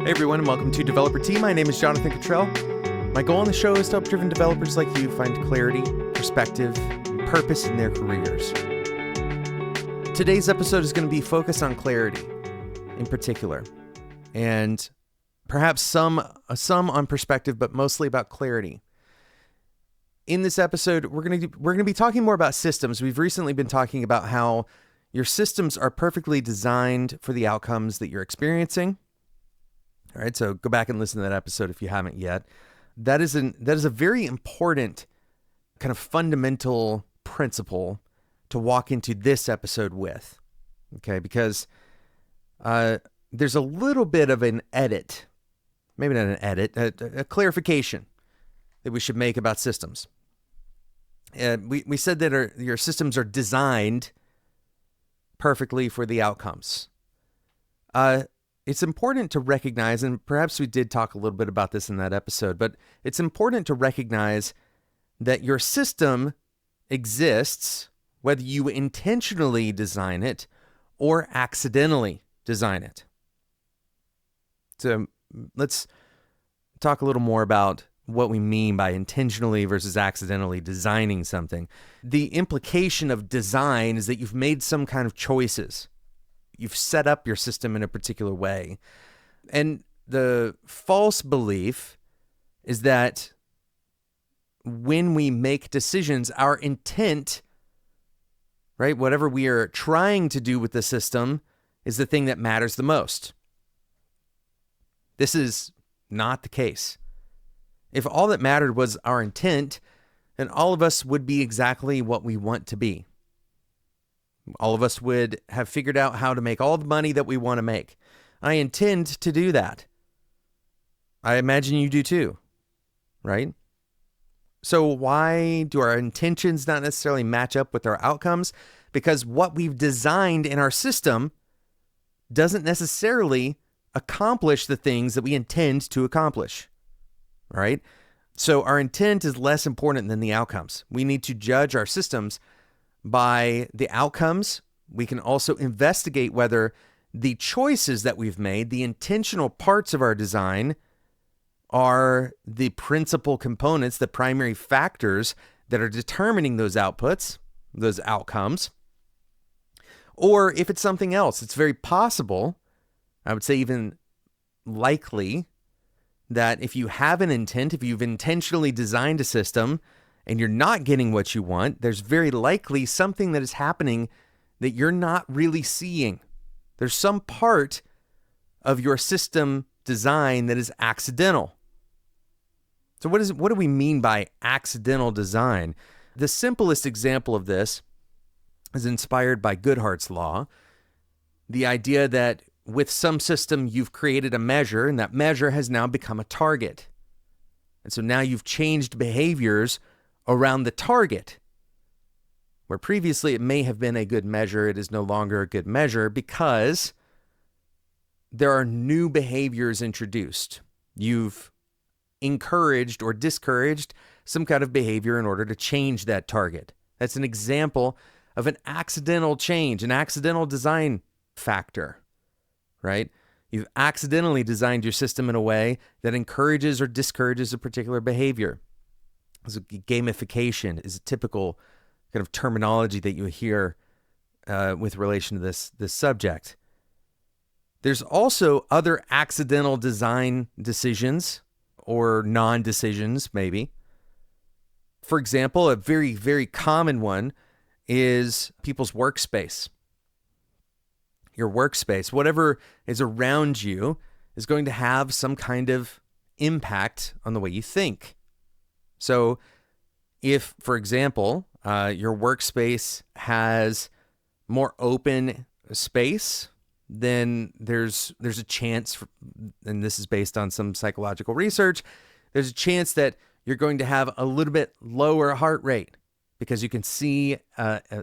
Hey everyone, and welcome to Developer Tea. My name is Jonathan Cutrell. My goal on the show is to help driven developers like you find clarity, perspective, and purpose in their careers. Today's episode is going to be focused on clarity in particular, and perhaps some on perspective, but mostly about clarity. In this episode, we're going to be talking more about systems. We've recently been talking about how your systems are perfectly designed for the outcomes that you're experiencing. All right, so go back and listen to that episode if you haven't yet. That is a very important kind of fundamental principle to walk into this episode with, okay? Because there's a little bit of an edit, maybe not an edit, a clarification that we should make about systems. We said that your systems are designed perfectly for the outcomes. It's important to recognize, and perhaps we did talk a little bit about this in that episode, but it's important to recognize that your system exists whether you intentionally design it or accidentally design it. So let's talk a little more about what we mean by intentionally versus accidentally designing something. The implication of design is that you've made some kind of choices. You've set up your system in a particular way. And the false belief is that when we make decisions, our intent, right, whatever we are trying to do with the system, is the thing that matters the most. This is not the case. If all that mattered was our intent, then all of us would be exactly what we want to be. All of us would have figured out how to make all the money that we want to make. I intend to do that. I imagine you do too, right? So why do our intentions not necessarily match up with our outcomes? Because what we've designed in our system doesn't necessarily accomplish the things that we intend to accomplish, right? So our intent is less important than the outcomes. We need to judge our systems by the outcomes. We can also investigate whether the choices that we've made, the intentional parts of our design, are the principal components, the primary factors that are determining those outputs, those outcomes. Or if it's something else, it's very possible, I would say even likely, that if you have an intent, if you've intentionally designed a system and you're not getting what you want, there's very likely something that is happening that you're not really seeing. There's some part of your system design that is accidental. So what do we mean by accidental design? The simplest example of this is inspired by Goodhart's law, the idea that with some system you've created a measure, and that measure has now become a target. And so now you've changed behaviors around the target. Where previously it may have been a good measure, it is no longer a good measure because there are new behaviors introduced. You've encouraged or discouraged some kind of behavior in order to change that target. That's an example of an accidental change, an accidental design factor, right? You've accidentally designed your system in a way that encourages or discourages a particular behavior. So gamification is a typical kind of terminology that you hear with relation to this subject. There's also other accidental design decisions or non-decisions, maybe. For example, a very, very common one is people's workspace. Your workspace, whatever is around you, is going to have some kind of impact on the way you think. So if, for example, your workspace has more open space, then there's a chance, and this is based on some psychological research, there's a chance that you're going to have a little bit lower heart rate because you can see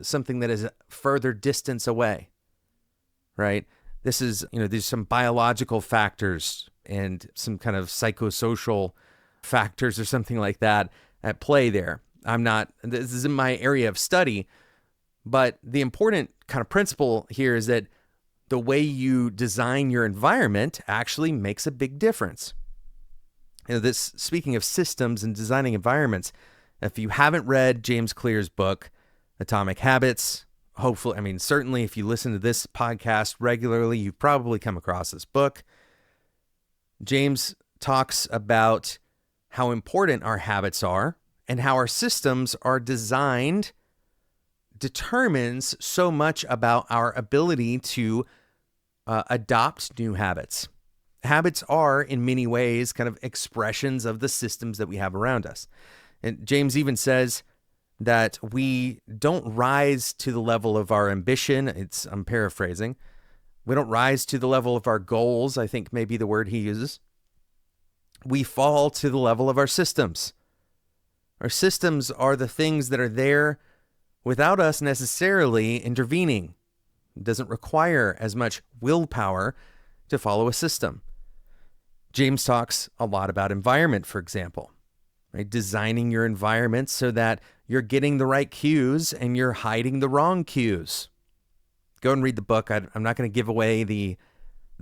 something that is a further distance away, right? This is, there's some biological factors and some kind of psychosocial factors or something like that at play there. This is in my area of study, but the important kind of principle here is that the way you design your environment actually makes a big difference. This, speaking of systems and designing environments, if you haven't read James Clear's book, Atomic Habits, certainly if you listen to this podcast regularly, you've probably come across this book. James talks about how important our habits are and how our systems are designed determines so much about our ability to adopt new habits. Habits are, in many ways, kind of expressions of the systems that we have around us. And James even says that we don't rise to the level of our ambition. I'm paraphrasing. We don't rise to the level of our goals, I think may be the word he uses. We fall to the level of our systems. Our systems are the things that are there without us necessarily intervening. It doesn't require as much willpower to follow a system. James talks a lot about environment, for example, right? Designing your environment so that you're getting the right cues and you're hiding the wrong cues. Go and read the book. I'm not going to give away the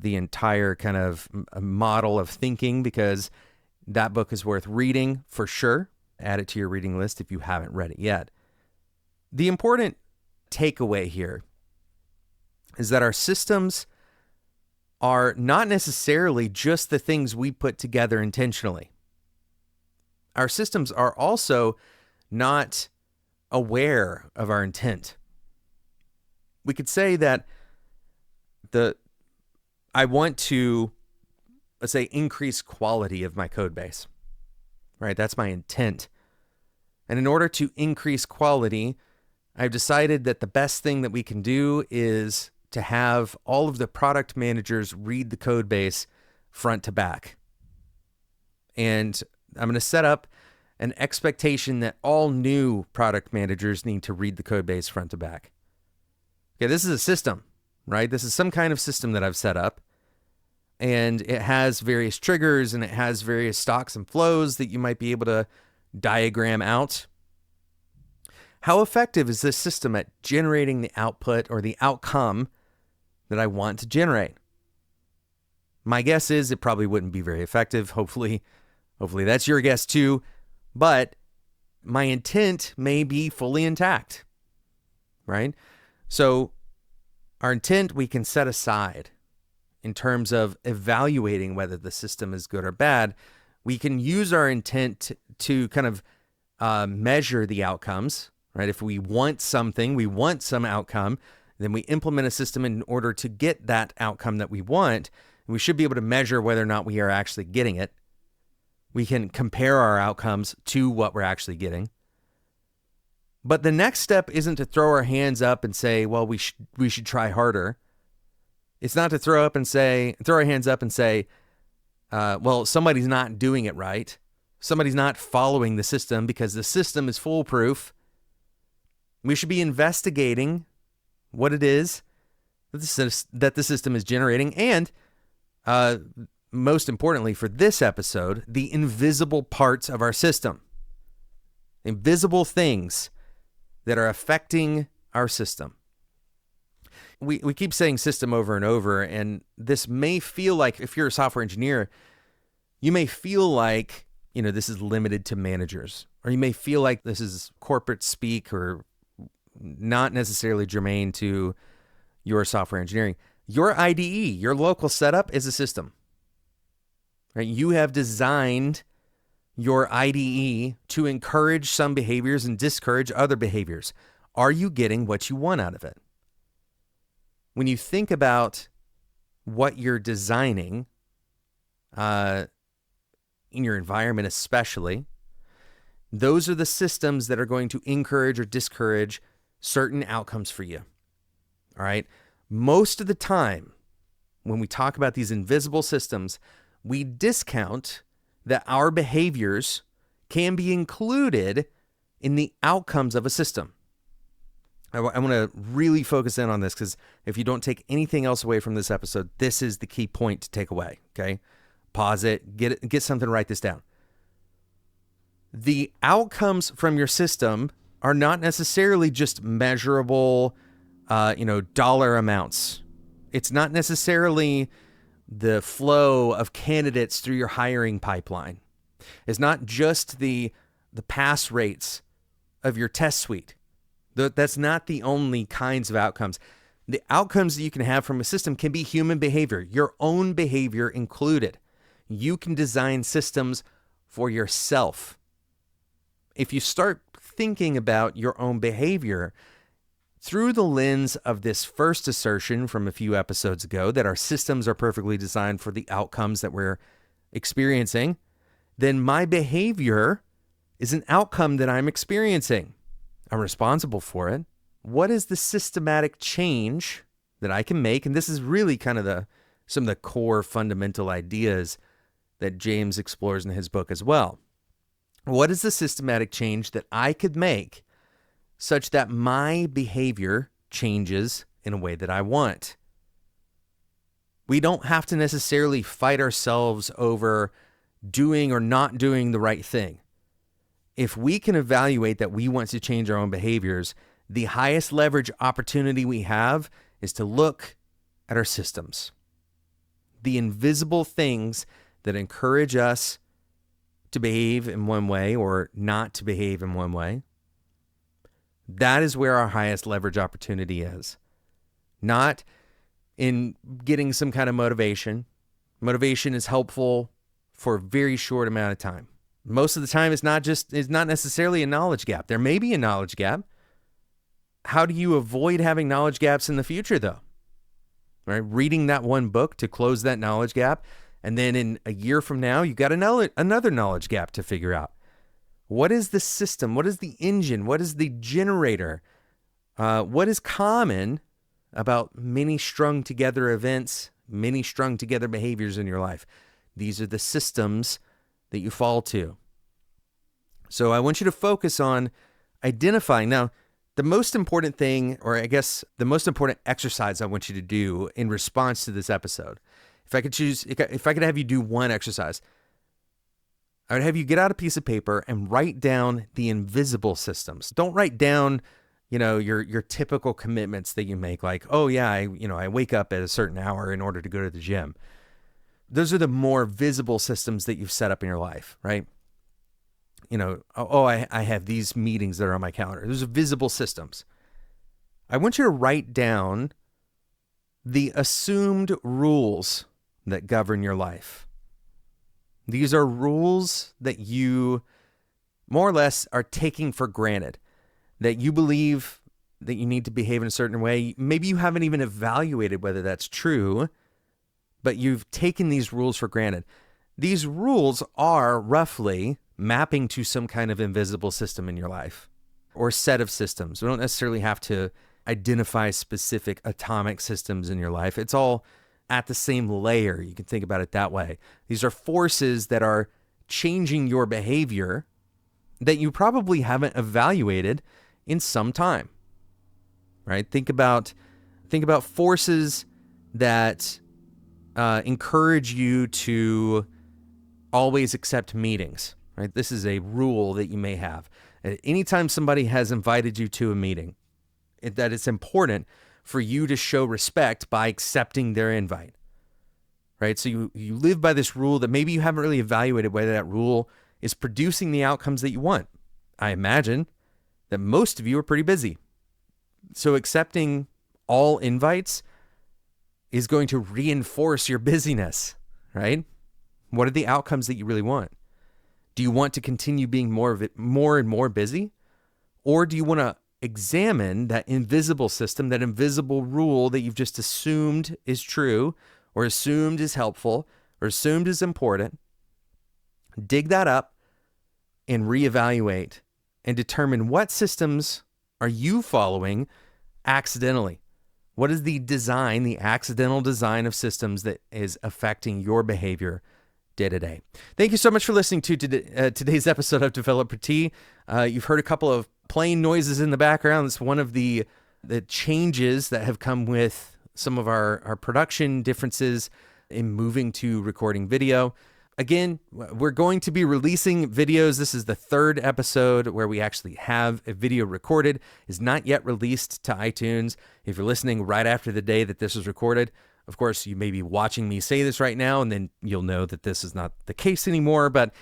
entire kind of model of thinking because that book is worth reading for sure. Add it to your reading list if you haven't read it yet. The important takeaway here is that our systems are not necessarily just the things we put together intentionally. Our systems are also not aware of our intent. We could say that I want to, let's say, increase quality of my code base, right? That's my intent. And in order to increase quality, I've decided that the best thing that we can do is to have all of the product managers read the code base front to back. And I'm going to set up an expectation that all new product managers need to read the code base front to back. Okay, this is a system, right? This is some kind of system that I've set up. And it has various triggers and it has various stocks and flows that you might be able to diagram out. How effective is this system at generating the output or the outcome that I want to generate? My guess is it probably wouldn't be very effective. Hopefully that's your guess too. But my intent may be fully intact, right? So our intent we can set aside in terms of evaluating whether the system is good or bad. We can use our intent to kind of measure the outcomes, right? If we want something, we want some outcome, then we implement a system in order to get that outcome that we want. We should be able to measure whether or not we are actually getting it. We can compare our outcomes to what we're actually getting. But the next step isn't to throw our hands up and say, well, we should try harder. It's not to throw our hands up and say, well, somebody's not doing it right. Somebody's not following the system because the system is foolproof. We should be investigating what it is that the system is generating. And most importantly for this episode, the invisible parts of our system. Invisible things that are affecting our system. We keep saying system over and over, and this may feel like, if you're a software engineer, you may feel like, this is limited to managers, or you may feel like this is corporate speak or not necessarily germane to your software engineering. Your IDE, your local setup, is a system, right? You have designed your IDE to encourage some behaviors and discourage other behaviors. Are you getting what you want out of it? When you think about what you're designing, in your environment especially, those are the systems that are going to encourage or discourage certain outcomes for you. All right? Most of the time, when we talk about these invisible systems, we discount that our behaviors can be included in the outcomes of a system. I want to really focus in on this because if you don't take anything else away from this episode, this is the key point to take away, okay? Pause it, get something, write this down. The outcomes from your system are not necessarily just measurable, dollar amounts. It's not necessarily the flow of candidates through your hiring pipeline. It's not just the pass rates of your test suite. That's not the only kinds of outcomes. The outcomes that you can have from a system can be human behavior, your own behavior included. You can design systems for yourself. If you start thinking about your own behavior through the lens of this first assertion from a few episodes ago, that our systems are perfectly designed for the outcomes that we're experiencing, then my behavior is an outcome that I'm experiencing. I'm responsible for it. What is the systematic change that I can make? And this is really kind of some of the core fundamental ideas that James explores in his book as well. What is the systematic change that I could make such that my behavior changes in a way that I want? We don't have to necessarily fight ourselves over doing or not doing the right thing. If we can evaluate that we want to change our own behaviors, the highest leverage opportunity we have is to look at our systems. The invisible things that encourage us to behave in one way or not to behave in one way. That is where our highest leverage opportunity is. Not in getting some kind of motivation. Motivation is helpful for a very short amount of time. Most of the time, it's not necessarily a knowledge gap. There may be a knowledge gap. How do you avoid having knowledge gaps in the future, though? Right? Reading that one book to close that knowledge gap, and then in a year from now, you've got another knowledge gap to figure out. What is the system? What is the engine? What is the generator? What is common about many strung together events, many strung together behaviors in your life? These are the systems that you fall to. So I want you to focus on identifying. Now, the most important thing, or I guess the most important exercise I want you to do in response to this episode, if I could have you do one exercise, I would have you get out a piece of paper and write down the invisible systems. Don't write down, your typical commitments that you make, like, oh yeah, I wake up at a certain hour in order to go to the gym. Those are the more visible systems that you've set up in your life, right? I have these meetings that are on my calendar. Those are visible systems. I want you to write down the assumed rules that govern your life. These are rules that you more or less are taking for granted, that you believe that you need to behave in a certain way. Maybe you haven't even evaluated whether that's true, but you've taken these rules for granted. These rules are roughly mapping to some kind of invisible system in your life or set of systems. We don't necessarily have to identify specific atomic systems in your life. It's all at the same layer. You can think about it that way. These are forces that are changing your behavior that you probably haven't evaluated in some time, right? Think about forces that encourage you to always accept meetings, right? This is a rule that you may have. Anytime somebody has invited you to a meeting, that it's important for you to show respect by accepting their invite, right? So you live by this rule that maybe you haven't really evaluated whether that rule is producing the outcomes that you want. I imagine that most of you are pretty busy. So accepting all invites is going to reinforce your busyness, right? What are the outcomes that you really want? Do you want to continue being more and more busy? Or do you want to examine that invisible system, that invisible rule that you've just assumed is true, or assumed is helpful, or assumed is important? Dig that up and reevaluate and determine what systems are you following accidentally. What is the accidental design of systems that is affecting your behavior day to day? Thank you so much for listening to today's episode of Developer T. You've heard a couple of plane noises in the background. It's one of the changes that have come with some of our production differences in moving to recording video. Again, we're going to be releasing videos. This is the third episode where we actually have a video recorded. It's not yet released to iTunes. If you're listening right after the day that this is recorded, of course, you may be watching me say this right now, and then you'll know that this is not the case anymore. But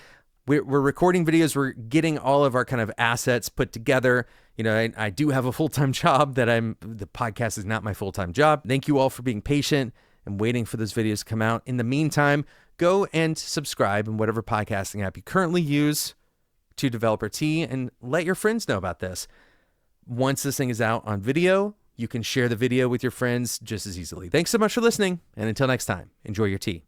we're recording videos. We're getting all of our kind of assets put together. I do have a full-time job the podcast is not my full-time job. Thank you all for being patient and waiting for those videos to come out. In the meantime, go and subscribe in whatever podcasting app you currently use to Developer Tea and let your friends know about this. Once this thing is out on video, you can share the video with your friends just as easily. Thanks so much for listening, and until next time, enjoy your tea.